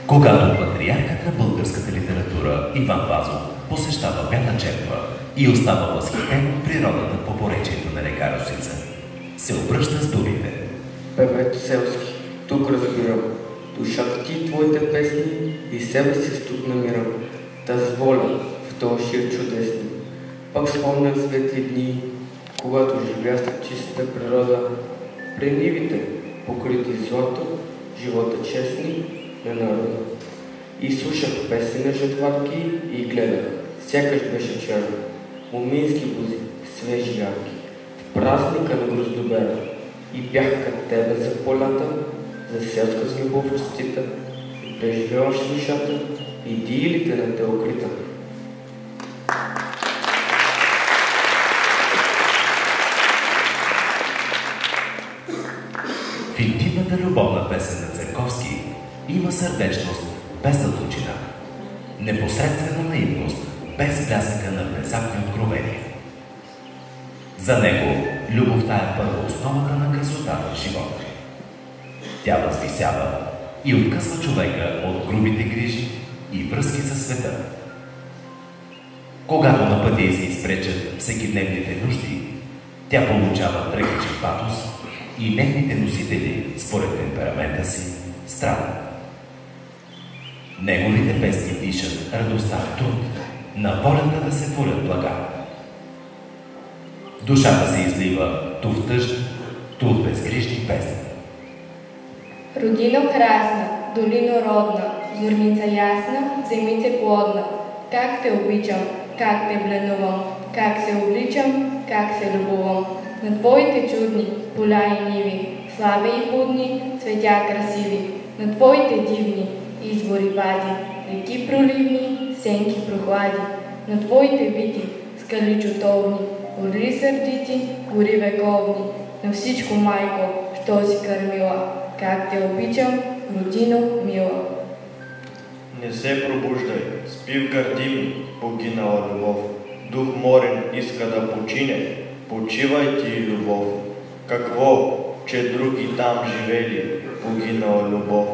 Когато патриархът на българската литература Иван Вазов посещава Бяла черква и остава възхитен от природата по поречието на река Росица, се обръща с думите: Певец селски, тук разбирам, душата ти и твоите песни и себе си с тук намирам. Тази воля в този шир чудесни. Пак спомням светли дни, когато живя в чистата природа, при нивите, покрити злато, живота честни на народа. И слушах песни на жетварки и гледах, сякаш беше черно, момински бузи, свежи ярки, в празника на гроздобера. И бях към тебе за полята, за селска с любов честита, и преживяваш душата и диилите на Теокрита. В интимната любовна песен на Церковски има сърдечност без задължина, непосредствена наивност без блясъка на внезапни откровения. За него любовта е първоосновата на красотата в живота. Тя възвисява и откъсва човека от грубите грижи и връзки със света. Когато на пътя й се изпречат всекидневните нужди, тя получава тръгичен патос и нейните носители, според темперамента си, страдат. Неговите песни дишат радостта в труд, на волята да се творят блага. Душата се излива ту в тъжни, ту в безгрижни песни. Родино красна, долино родна, зорница ясна, земице плодна, как те обичам, как те бленувам, как се обличам, как се любувам. На твоите чудни поля и ниви, слави и будни, цветя красиви, на твоите дивни извори вади, реки проливни, сенки прохлади, на твоите вити скали чутовни, орли сърдити, гори вековни, на всичко, майко, що си кърмила, как те обичам, родино мила. Не се пробуждай, спи в гърдими, погинала любов. Дух морен иска да почине, почивай ти, любов. Какво, че други там живели, погинала любов.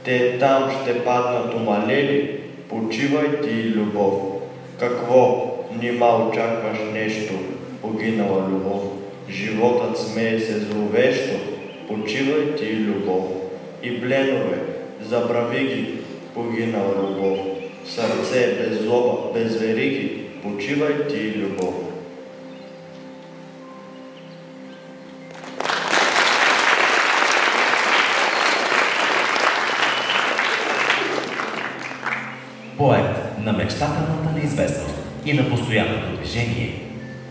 Те там ще паднат умалели, почивай ти, любов. Какво, нима очакваш нещо, погинала любов. Животът смее се зловещо, почивай ти, любов. И бленове, забрави ги, погинала любов. Сърце без злоба, без вериги, почивай ти, любов. Поет на мечтателната неизвестност и на постоянното движение,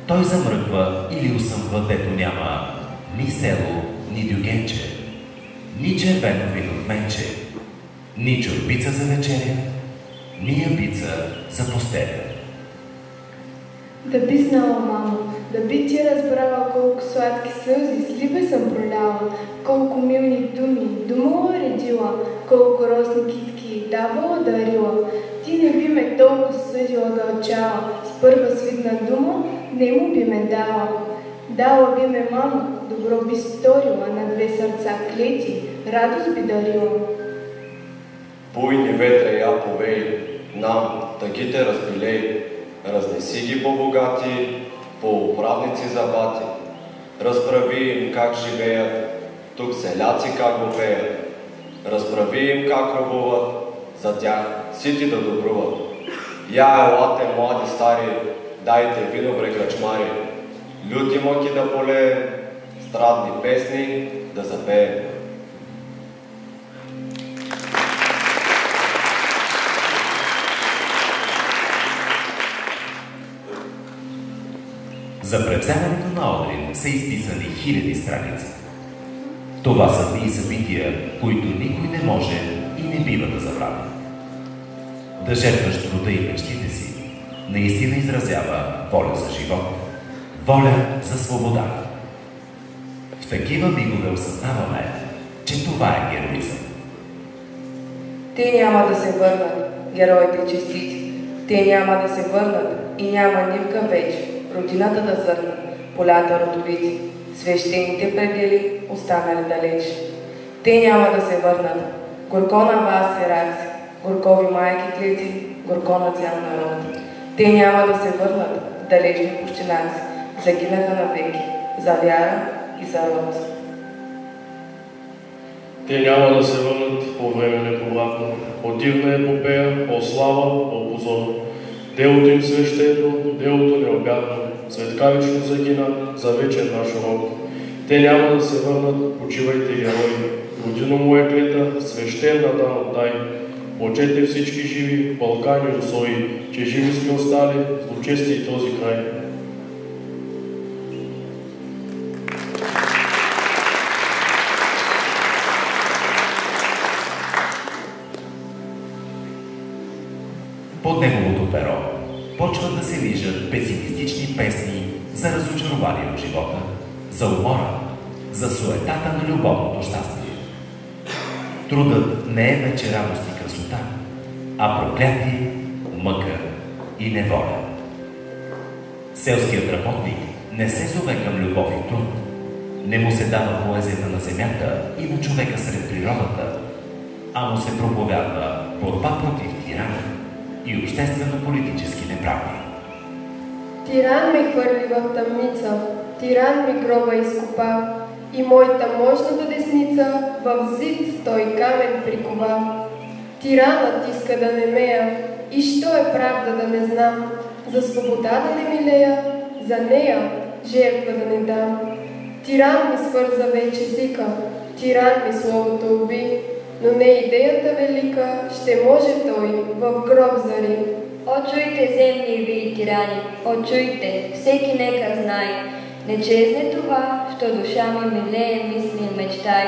той замръква или усъмва, дето няма ни село, ни дюгенче, ни червено вино в менче, ни чорбица за вечеря, ни ябица за постеля. Да би знала, мамо, да би ти разбрала колко сладки сълзи с либе съм проляла, колко милни думи думала редила, колко росни китки давала дарила. Ти не би ме толкова съдила гълчала, с първа свидна дума не му би ме дала. Дала би ме, мамо, добро би сторила, на две сърца клети, радост би дарила. Буйни ветре я повей, нам тъгите разпилей, разнеси ги по-богати, по управници за бати. Разправи им как живеят, тук селяци как го пеят. Разправи им как рабуват, за тях сити да добруват. Я елате, млади стари, дайте вино бре кръчмари. Люти мъки да полеем, страдни песни да запеем. За превземането на Одрин са изписани хиляди страници. Това са дни и събития, които никой не може и не бива да забрави. Да жертваш труда и мечтите си наистина изразява воля за живот, воля за свобода. В такива мигове осъзнаваме, че това е героизъм. Те няма да се върнат, героите честити. Те няма да се върнат и няма нивка вече. Родината да зърнат, полята родовити, свещените предели останали далеч. Те няма да се върнат, горко на вас, сираци, горкови майки клети, горко на цял народ. Те няма да се върнат в далечни пущинаци, загинаха навеки, за вяра и за род. Те няма да се върнат по време неповратно. О дивна епопея, о слава, о позор. Делото им свещено, делото необятно, светкавично загина за вечен наш род. Те няма да се върнат, почивайте герои. Родино му е клета, свещен на дан отдай. Почете всички живи, Балкани усои, че живи сме остали, злочести и този край. Под неговото перо почват да се виждат песимистични песни за разочарование от живота, за умора, за суетата на любовното щастие. Трудът не е вече радост и красота, а проклятие, мъка и неволя. Селският работник не се зове към любов и труд. Не му се дава поезията на земята и на човека сред природата, а му се проповядва борба против тирани и обществено-политически неправди. Тиран ме хвърли в тъмница, тиран ми гроба изкопа, и моята мощната десница в зид той камен прикова. Тиранът иска да не мея, и що е правда да не знам, за свобода да не милея, за нея жертва да не дам. Тиран ми свърза вече езика, тиран ми словото уби, но не идеята велика, ще може той в гроб зари. О, чуйте, земни ви тирани, о, чуйте, всеки нека знае, не чезне това, що душа ми милее, мисли и мечтай.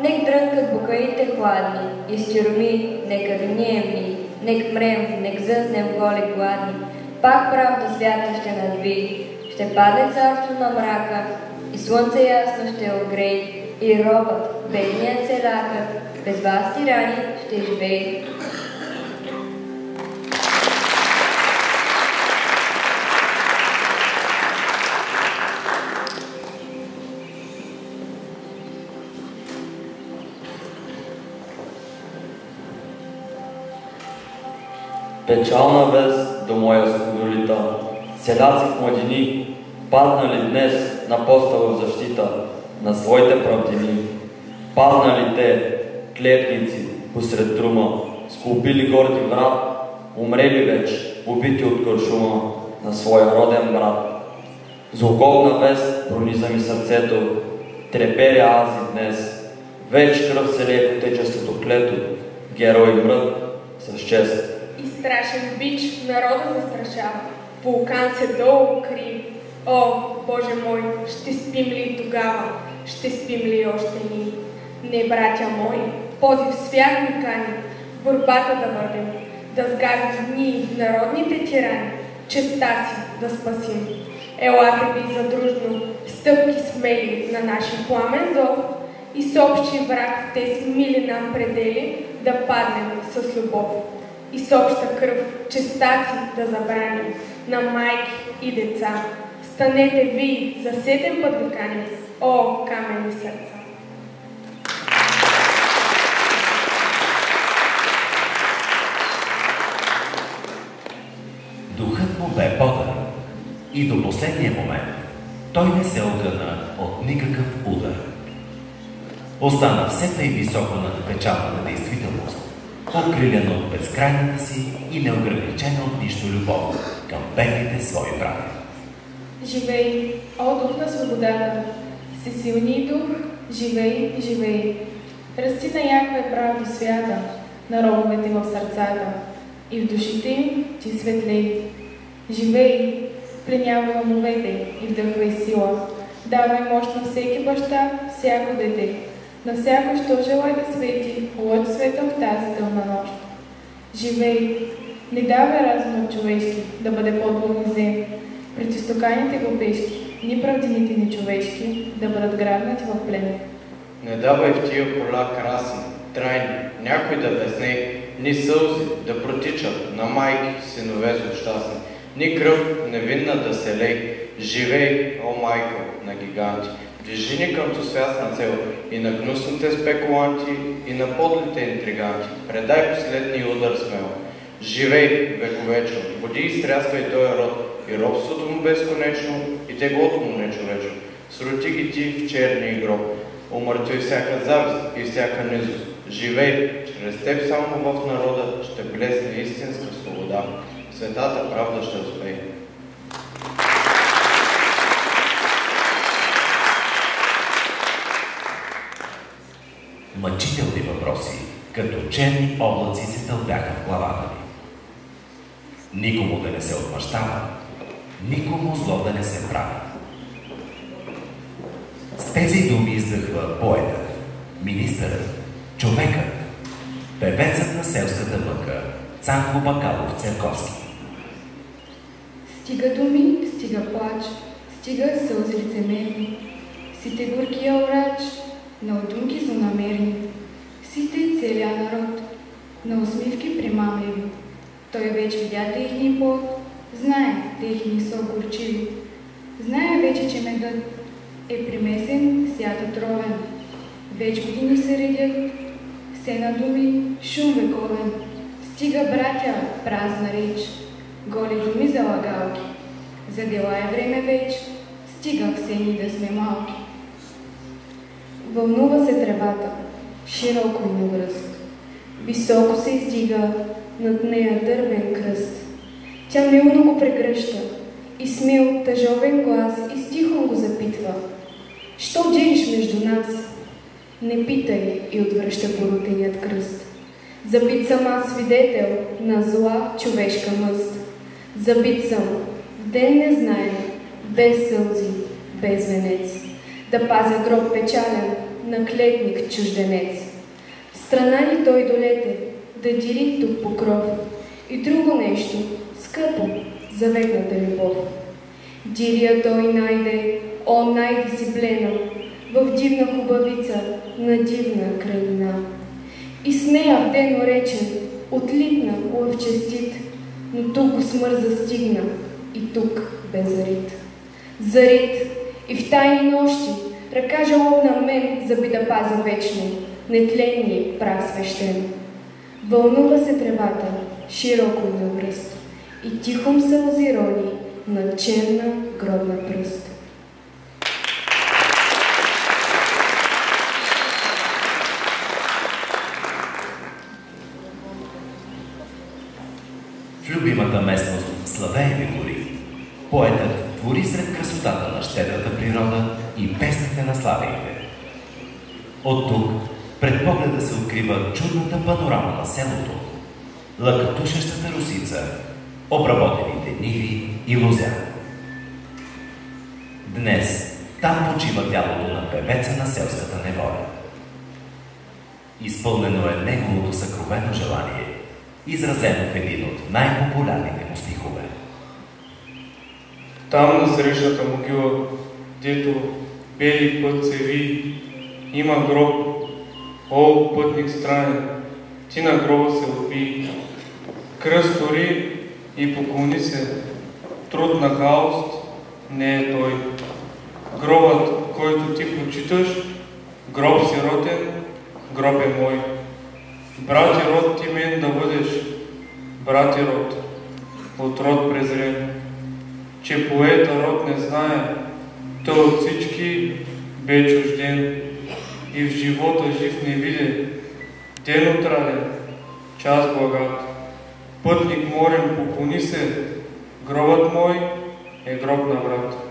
Нек дрънкат букаите хладни, из тюрми, нека винием ми, нек мрем, нек зъзнем голи гладни. Пак правда свята ще надви, ще падне царство на мрака, и слънце ясно ще огрей, и робът, бедният селякът, без вас тирани ще живее. Печална вест до моя скудолита, селяци в младини, паднали днес на поста в защита на своите правдини. Паднали те, клетници, посред трума, скупили горди врат, умрели вече, убити от куршума на своя роден брат. Злокобна вест прониза ми сърцето, треперя аз и днес. Вече кръв се лее в отечеството клето, герой мрът с чест. И страшен бич народа застрашава, вулкан се долу кри. О, Боже мой, ще спим ли тогава, ще спим ли още ни? Не, братя мои, позив свят ни кани, в борбата да вървим, да сгазим дни народните тирани, честа си да спасим. Елате ви задружно, стъпки смели на нашия пламен зов и с общи враг в тези мили нам предели да паднем с любов. И с обща кръв честа си да забраним на майки и деца. Станете ви за 7 път ви каним, о, каменни сърца! Духът му бе бодър и до последния момент той не се огъна от никакъв удар. Остана все тъй високо над печалната действителност, открилена от безкрайната си и неограничена от нищо любов към бедните свои братя. Живей, о дух на свободата, всесилний дух, живей, живей. Расти на Яхве прав до свята, на робовете в сърцата, и в душите им ти светлей. Живей, пленявай умовете и вдъхвай сила, давай мощ на всеки баща, всяко дете, на всяко, що желай да свети, лъч света в тази тъмна нощ. Живей, не давай разум от човешки, да бъде подлог зем, пред изтоканите глупешки, ни правдините, ни човешки, да бъдат грабнати в плен. Не давай в тия поля красни, трайни, някой да везне, ни сълзи да протичат на майки, синове злощастни, ни кръв невинна да се лей. Живей, о майко на гиганти, Движи ни към ту свясна цел и на гнусните спекуланти, и на подлите интриганти. Предай последния удар смело. Живей вековечно, води и стряскай този род, и робството му безконечно, и теглото му нечовечно. Срути ги ти в черния гроб, умъртви всяка завист и всяка низост. Живей, чрез теб само в народа ще блесне истинска свобода. Светата правда ще успее. Мъчителни въпроси, като черни облаци се тълпяха в главата ми. Никому да не се отмъщава, никому зло да не се прави. С тези думи издъхва поетът, министърът, човекът, певецът на селската мъка, Цанко Бакалов Церковски. Стига думи, стига плач, стига сълзи лицемерни, сите горкия orač, на одумки злонамерни, сите целия народ, на усмивки примамливи. Той вече видя техния плод, знае техни сок горчиви, знае вече, че медът е примесен с яд отровен. Вече години се редят, все на думи, шум вековен. Стига, братя, празна реч, голи думи за лагалки. За дела е време веч, стига все ни да сме малки. Вълнува се тревата, широко и навръст. Високо се издига над нея дървен кръст. Тя милно го прегръща и смел тъжовен глас и стихом го запитва. Що делиш между нас? Не питай, и отвръща порутеният кръст. Забит съм аз свидетел на зла човешка мъст. Забит съм в ден незнаен, без сълзи, без венец. Да пазя гроб печален на клетник чужденец. В страна ни той долете, да дири тук покров. И друго нещо, скъпо, заветната любов. Дирия той найде, о, найде си блена, в дивна хубавица, на дивна крайнина. И с нея в ден оречен, отлитна лъв честит, но тук го смърт застигна и тук бе зарит. Зарит и в тайни нощи, ръка жалобна мен заби да пазя вечно, нетленни прах свещен. Вълнува се тревата, широко и навръст, и тихом сълзи рони на черна гробна пръст. В любимата местност Славееви гори, поетът твори сред красотата на щедрата природа и песните на славеите. От тук пред погледа се открива чудната панорама на селото, лъкатушещата русица, обработените ниви и лозя. Днес там почива тялото на певеца на селската неволя. Изпълнено е неговото съкровено желание, изразено в един от най-популярните му стихове. Там на срещната могила, дето бели път се ви, има гроб. О, пътник странен, ти на гроба се отби. Кръст тори и поклони се, труд на хаост не е той. Гробът, който ти почиташ, гроб сиротен, гроб е мой. Брати род ти мен да бъдеш, брати род, от род презрен. Че поета род не знае, той от всички бе чужден. И в живота жив не виде, ден отраден, час благат. Пътник морен, поклони се, гробът мой е гроб на брат.